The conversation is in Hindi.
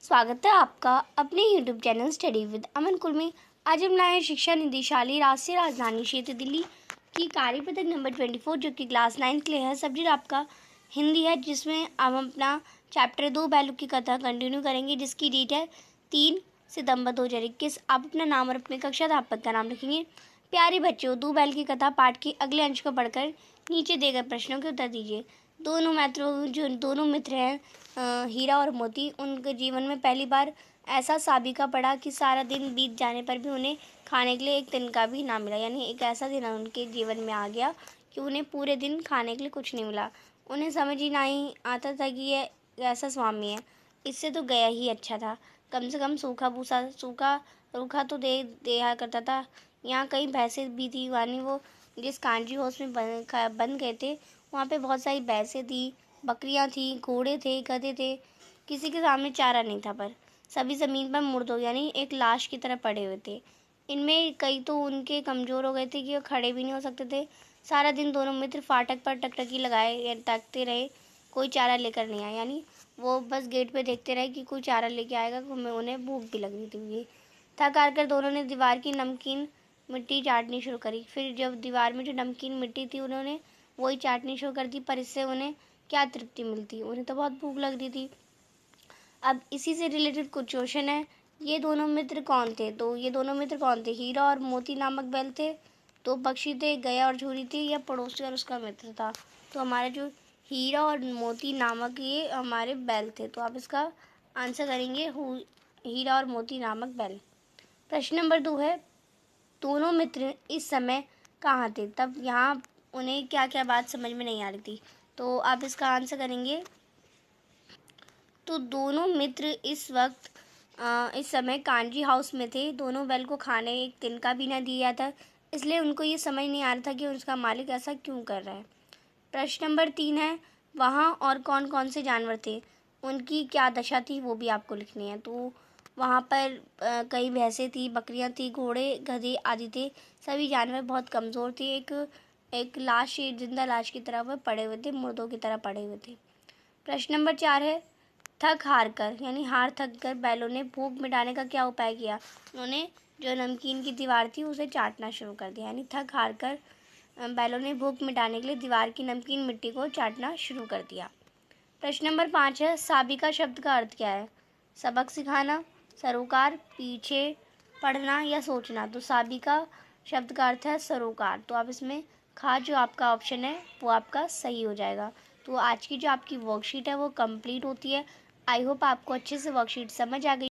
स्वागत है आपका अपने YouTube चैनल स्टडी विद अमन कुल में। आज हम लाए हैं शिक्षा निदेशालय राष्ट्रीय राजधानी क्षेत्र दिल्ली की कार्यपत्रक नंबर 24 जो कि क्लास 9 के लिए है। सब्जेक्ट आपका हिंदी है, जिसमें अब हम अपना चैप्टर 2 बैलों की कथा कंटिन्यू करेंगे, जिसकी डेट है 3 सितंबर 2021। आप अपना नाम और अपने कक्षा अध्यापक का नाम लिखेंगे। प्यारे बच्चों, 2 बैल की कथा पाठ के अगले अंश को पढ़कर नीचे दिए गए प्रश्नों के उत्तर दीजिए। दोनों मित्र हैं हीरा और मोती, उनके जीवन में पहली बार ऐसा साबिका पड़ा कि सारा दिन बीत जाने पर भी उन्हें खाने के लिए एक तिनका भी ना मिला। यानी एक ऐसा दिन उनके जीवन में आ गया कि उन्हें पूरे दिन खाने के लिए कुछ नहीं मिला। उन्हें समझ ही नहीं आता था कि ये ऐसा स्वामी है, इससे तो गया ही अच्छा था। कम से कम सूखा रूखा तो दे दिया करता था। यहाँ कई भैंसें भी थी, यानी वो जिस कांजी हाउस में बंद गए थे वहाँ पे बहुत सारी भैंसें थी, बकरियाँ थी, घोड़े थे, गधे थे। किसी के सामने चारा नहीं था, पर सभी ज़मीन पर मुर्दों यानी एक लाश की तरह पड़े हुए थे। इनमें कई तो उनके कमज़ोर हो गए थे कि वो खड़े भी नहीं हो सकते थे। सारा दिन दोनों मित्र फाटक पर टकटकी लगाए ताकते रहे, कोई चारा लेकर नहीं आया। यानी वो बस गेट पे देखते रहे कि कोई चारा लेके आएगा। उन्हें भूख भी लग रही थी। थक हार कर दोनों ने दीवार की नमकीन मिट्टी चाटनी शुरू करी। फिर जब दीवार में जो नमकीन मिट्टी थी उन्होंने वही चाटनी शुरू कर दी, पर इससे उन्हें क्या तृप्ति मिलती, उन्हें तो बहुत भूख लग रही थी। अब इसी से रिलेटेड कुछ क्वेश्चन है। ये दोनों मित्र कौन थे? हीरा और मोती नामक बैल थे, 2 पक्षी थे, गया और झूरी थी, या पड़ोसी और उसका मित्र था। तो हमारे जो हीरा और मोती नामक ये हमारे बैल थे, तो आप इसका आंसर करेंगे हीरा और मोती नामक बैल। प्रश्न नंबर 2 है, दोनों मित्र इस समय कहाँ थे? तब यहाँ उन्हें क्या क्या बात समझ में नहीं आ रही थी, तो आप इसका आंसर करेंगे। तो दोनों मित्र इस समय कांजी हाउस में थे। दोनों बैल को खाने एक तिनका भी ना दिया था, इसलिए उनको ये समझ नहीं आ रहा था कि उसका मालिक ऐसा क्यों कर रहा है। प्रश्न नंबर 3 है, वहाँ और कौन कौन से जानवर थे, उनकी क्या दशा थी, वो भी आपको लिखनी है। तो वहाँ पर कई भैंसें थी, बकरियाँ थी, घोड़े, गधे आदि थे। सभी जानवर बहुत कमज़ोर थे। एक लाश, जिंदा लाश की तरह वह पड़े हुए थे, मुर्दों की तरह पड़े हुए थे। प्रश्न नंबर 4 है, हार थक कर बैलों ने भूख मिटाने का क्या उपाय किया? उन्होंने जो नमकीन की दीवार थी उसे चाटना शुरू कर दिया। यानी थक हार कर बैलों ने भूख मिटाने के लिए दीवार की नमकीन मिट्टी को चाटना शुरू कर दिया। प्रश्न नंबर 5 है, साबिका शब्द का अर्थ क्या है? सबक सिखाना, सरोकार, पीछे पढ़ना या सोचना। तो साबिका शब्द का अर्थ है सरोकार। तो आप इसमें जो आपका ऑप्शन है वो आपका सही हो जाएगा। तो आज की जो आपकी वर्कशीट है वो कंप्लीट होती है। आई होप आपको अच्छे से वर्कशीट समझ आ गई।